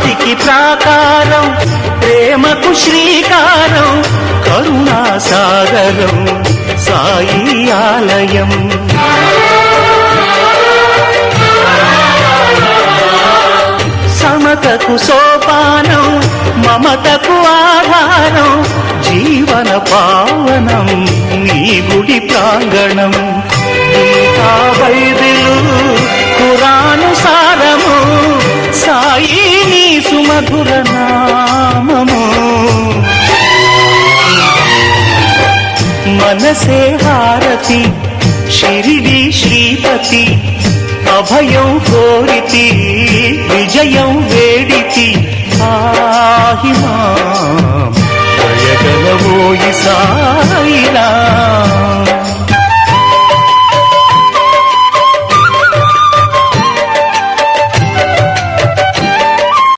శాంతికి ప్రాకారం, ప్రేమకు శ్రీకారం, కరుణా సాగరం సాయి ఆలయం. సమతకు సోపానం, మమతకు ఆధారం, జీవన పావనం నీ గుడి ప్రాంగణం. గీతా బైబిలు ఖురాను సారము, సాయి నీ సుమధుర నామము. మనసే హారతి షిరిడి శ్రీపతి, అభయం కోరితి విజయం వేడితి.